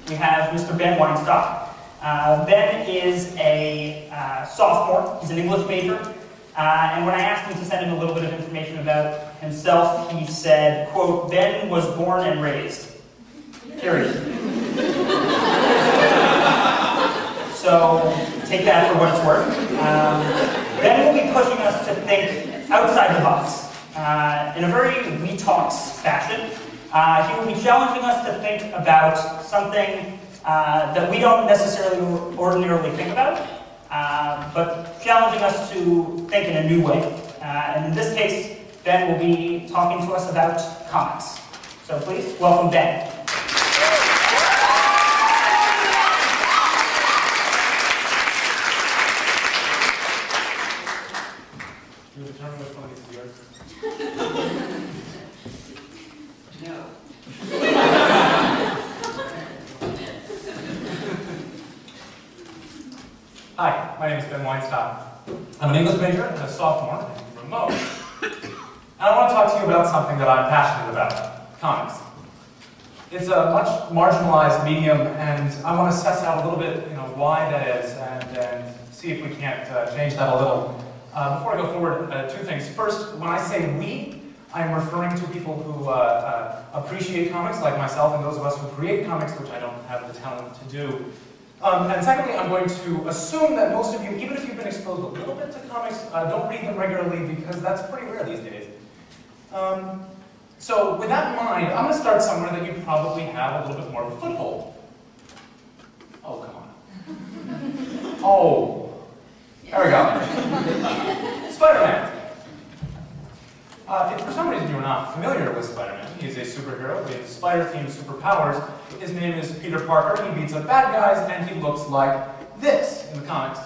we have Mr. Ben Weinstock. Ben is a sophomore. He's an English major. And when I asked him to send him a little bit of information about himself, he said, quote, "Ben was born and raised." Period. So take that for what it's worth. Ben will be pushing us to think outside the box. In a very We Talks fashion, he will be challenging us to think about something that we don't necessarily ordinarily think about, but challenging us to think in a new way. And in this case, Ben will be talking to us about comics. So please, welcome Ben. You determine which one is yours? No. Hi, my name is Ben Weinstock. I'm an English major and a sophomore in remote. And I want to talk to you about something that I'm passionate about, comics. It's a much marginalized medium, and I want to suss out a little bit, why that is, and see if we can't change that a little. Before I go forward, two things. First, when I say we, I'm referring to people who appreciate comics, like myself, and those of us who create comics, which I don't have the talent to do. And secondly, I'm going to assume that most of you, even if you've been exposed a little bit to comics, don't read them regularly, because that's pretty rare these days. So with that in mind, I'm going to start somewhere that you probably have a little bit more of a foothold. Oh, come on. Oh. There we go. Spider-Man. If for some reason you're not familiar with Spider-Man, he's a superhero with spider-themed superpowers. His name is Peter Parker. He beats up bad guys, and he looks like this in the comics.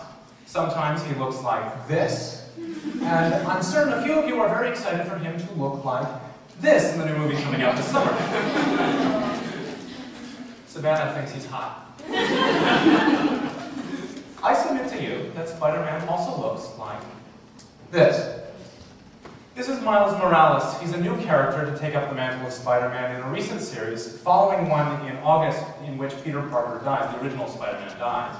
Sometimes he looks like this. And I'm certain a few of you are very excited for him to look like this in the new movie coming out this summer. Savannah thinks he's hot. I submit to you that Spider-Man also looks like this. This is Miles Morales. He's a new character to take up the mantle of Spider-Man in a recent series, following one in August in which Peter Parker dies, the original Spider-Man dies.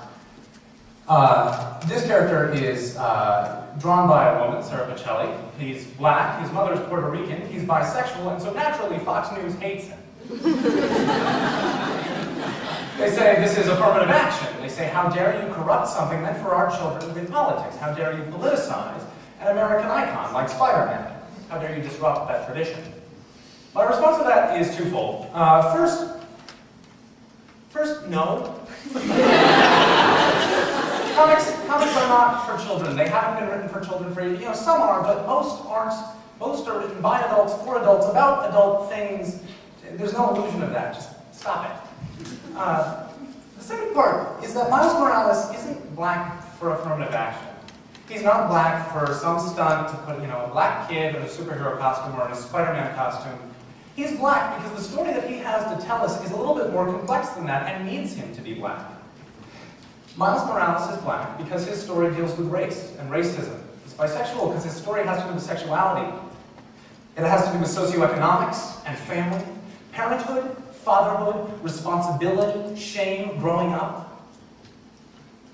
This character is drawn by a woman, Sarah Pacelli. He's black, his mother's Puerto Rican, he's bisexual, and so naturally Fox News hates him. They say this is affirmative action. They say, how dare you corrupt something meant for our children with politics? How dare you politicize an American icon like Spider-Man? How dare you disrupt that tradition? My response to that is twofold. First, no. Comics are not for children. They haven't been written for children for, some are, but most aren't. Most are written by adults, for adults, about adult things. There's no illusion of that. Just stop it. The second part is that Miles Morales isn't black for affirmative action. He's not black for some stunt to put, a black kid in a superhero costume or in a Spider-Man costume. He's black because the story that he has to tell us is a little bit more complex than that and needs him to be black. Miles Morales is black because his story deals with race and racism. He's bisexual because his story has to do with sexuality. It has to do with socioeconomics and family, parenthood, fatherhood, responsibility, shame, growing up.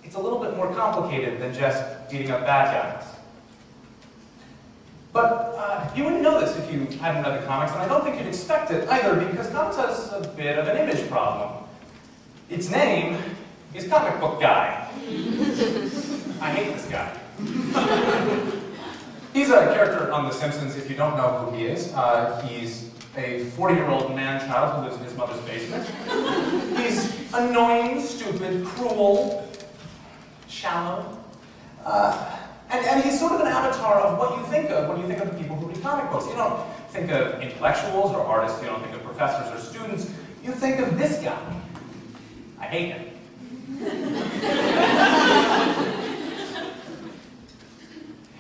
It's a little bit more complicated than just beating up bad guys. But you wouldn't know this if you hadn't read the comics, and I don't think you'd expect it either, because comics has a bit of an image problem. Its name is Comic Book Guy. I hate this guy. He's a character on The Simpsons, if you don't know who he is. He's a 40-year-old man-child who lives in his mother's basement. He's annoying, stupid, cruel, shallow. And he's sort of an avatar of what you think of when you think of the people who read comic books. You don't think of intellectuals or artists, you don't think of professors or students. You think of this guy. I hate him.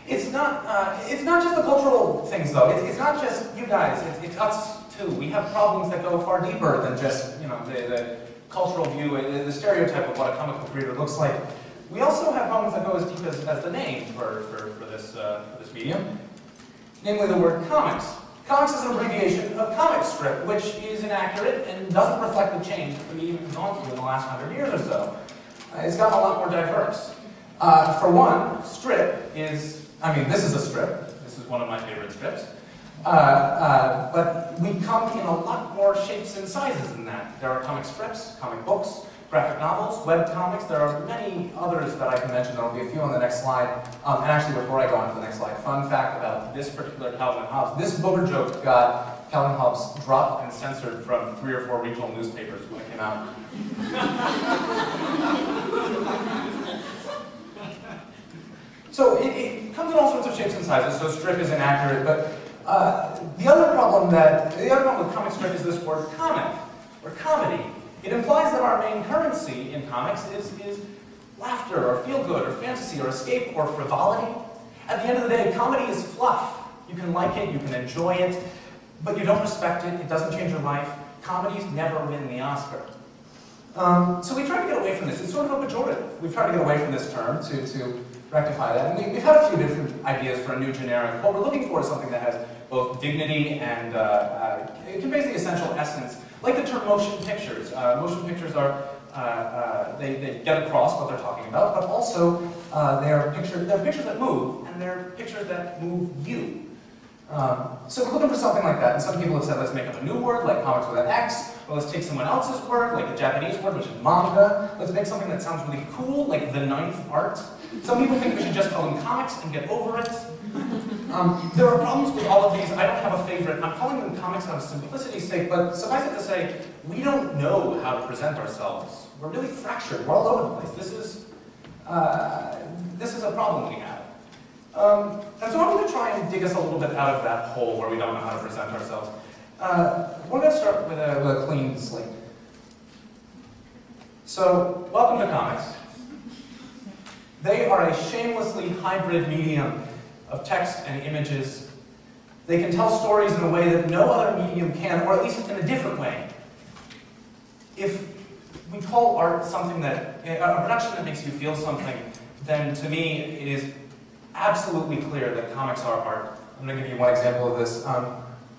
It's not just the cultural things, though. It's not just you guys. It's us too. We have problems that go far deeper than just the cultural view, the stereotype of what a comic book reader looks like. We also have problems that go as deep as the name for this medium, namely the word comics. Comics is an abbreviation of comic strip, which is inaccurate and doesn't reflect the change that the medium has gone through in the last 100 years or so. It's gotten a lot more diverse. For one, strip is, this is a strip. This is one of my favorite strips. But we come in a lot more shapes and sizes than that. There are comic strips, comic books, graphic novels, web comics. There are many others that I can mention. There will be a few on the next slide. And actually, before I go on to the next slide, fun fact about this particular Calvin and Hobbes. This booger joke got Calvin and Hobbes dropped and censored from 3 or 4 regional newspapers when it came out. So it comes in all sorts of shapes and sizes, so strip is inaccurate, but the other problem with comic strip is this word comic, or comedy. It implies that our main currency in comics is laughter, or feel-good, or fantasy, or escape, or frivolity. At the end of the day, comedy is fluff. You can like it, you can enjoy it, but you don't respect it, it doesn't change your life. Comedies never win the Oscar. So we try to get away from this. It's sort of a pejorative. We've tried to get away from this term to rectify that. And we've had a few different ideas for a new generic. What we're looking for is something that has both dignity and it conveys the essential essence. Like the term motion pictures. Motion pictures are, they get across what they're talking about, but also they're pictures that move, and they're pictures that move you. So we're looking for something like that, and some people have said, let's make up a new word, like comics with an X, or let's take someone else's word, like the Japanese word, which is manga. Let's make something that sounds really cool, like the ninth art. Some people think we should just call them comics and get over it. There are problems with all of these. I don't have a favorite. I'm calling them comics out of simplicity's sake, but suffice it to say, we don't know how to present ourselves. We're really fractured. We're all over the place. This is a problem we have. And so I'm going to try and dig us a little bit out of that hole where we don't know how to present ourselves. We're going to start with a clean slate. So, welcome to comics. They are a shamelessly hybrid medium of text and images. They can tell stories in a way that no other medium can, or at least in a different way. If we call art something that, a production that makes you feel something, then to me it is absolutely clear that comics are art. I'm going to give you one example of this.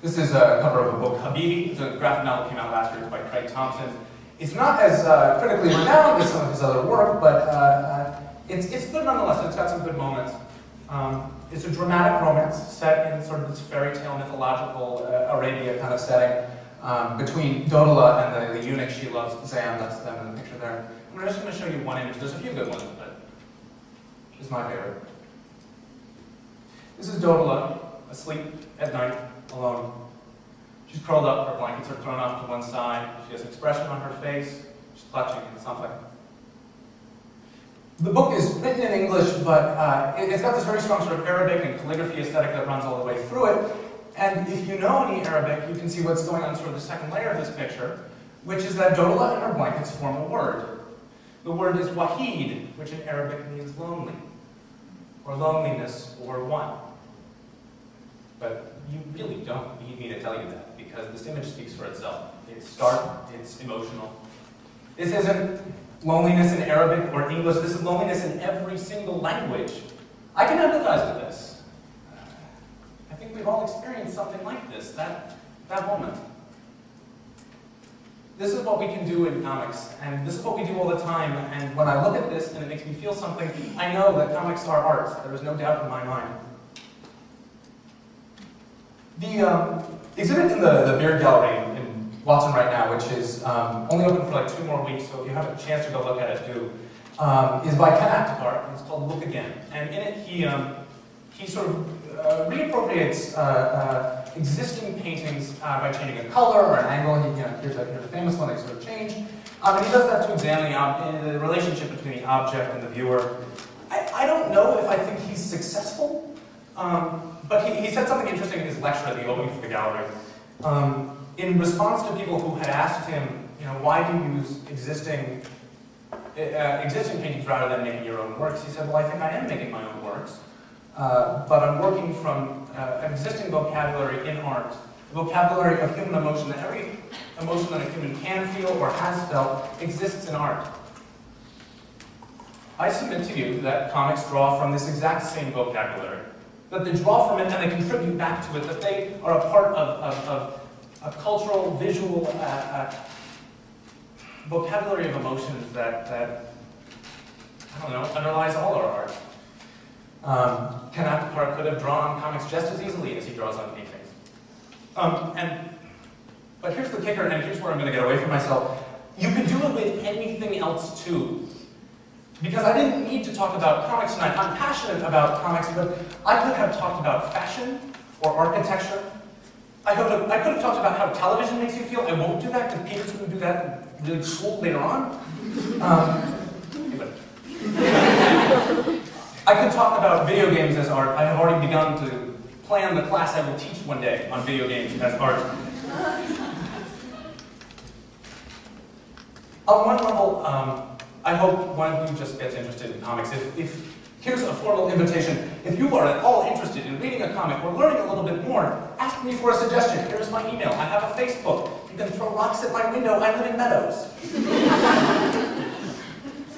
This is a cover of a book, Habibi. It's a graphic novel that came out last year by Craig Thompson. It's not as critically renowned as some of his other work, but it's good nonetheless. It's got some good moments. It's a dramatic romance set in sort of this fairy tale, mythological Arabia kind of setting between Dodola and the eunuch she loves, Zam. That's them in the picture there. I'm just going to show you one image. There's a few good ones, but this is my favorite. This is Dodola, asleep at night, alone. She's curled up, her blankets are thrown off to one side. She has expression on her face. She's clutching at something. The book is written in English, but it's got this very strong sort of Arabic and calligraphy aesthetic that runs all the way through it. And if you know any Arabic, you can see what's going on sort of the second layer of this picture, which is that Dodola and her blankets form a word. The word is wahid, which in Arabic means lonely, or loneliness, or one. But you really don't need me to tell you that, because this image speaks for itself. It's stark, it's emotional. This isn't loneliness in Arabic or English, this is loneliness in every single language. I can empathize with this. I think we've all experienced something like this, that moment. This is what we can do in comics, and this is what we do all the time, and when I look at this and it makes me feel something, I know that comics are art. There is no doubt in my mind. The exhibit in the Beard Gallery in Watson right now, which is only open for like 2 more weeks, so if you have a chance to go look at it, do, is by Ken Aptekar, and it's called Look Again. And in it, he sort of reappropriates existing paintings by changing a color or an angle. Here's a famous one that sort of changed. And he does that to examine the relationship between the object and the viewer. I don't know if I think he's successful, but he said something interesting in his lecture at the opening for the gallery. In response to people who had asked him, why do you use existing paintings rather than making your own works, he said, well, I think I am making my own works, but I'm working from an existing vocabulary in art, the vocabulary of human emotion, that every emotion that a human can feel or has felt exists in art. I submit to you that comics draw from this exact same vocabulary. that they draw from it and they contribute back to it, that they are a part of a cultural, visual vocabulary of emotions that, I don't know, underlies all our art. Ken Aptekar could have drawn comics just as easily as he draws on paintings. But here's the kicker, and here's where I'm going to get away from myself. You could do it with anything else too. Because I didn't need to talk about comics tonight. I'm passionate about comics, but I could have talked about fashion or architecture. I could have talked about how television makes you feel. I won't do that because Peter's going to do that really cool later on. I could talk about video games as art. I have already begun to plan the class I will teach one day on video games as art. On one level, I hope one of you just gets interested in comics. Here's a formal invitation. If you are at all interested in reading a comic or learning a little bit more, ask me for a suggestion. Here's my email. I have a Facebook. You can throw rocks at my window. I live in Meadows.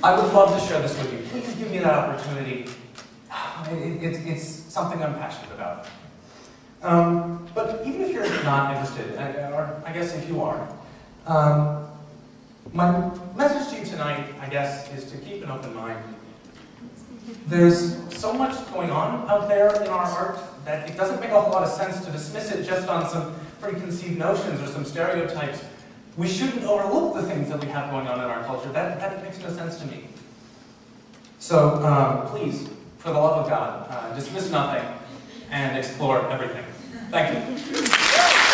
I would love to share this with you. Please give me that opportunity. It's something I'm passionate about. But even if you're not interested, or I guess if you are, my message to you tonight, I guess, is to keep an open mind. There's so much going on out there in our art that it doesn't make a whole lot of sense to dismiss it just on some preconceived notions or some stereotypes. We shouldn't overlook the things that we have going on in our culture. That makes no sense to me. So please, for the love of God, dismiss nothing and explore everything. Thank you.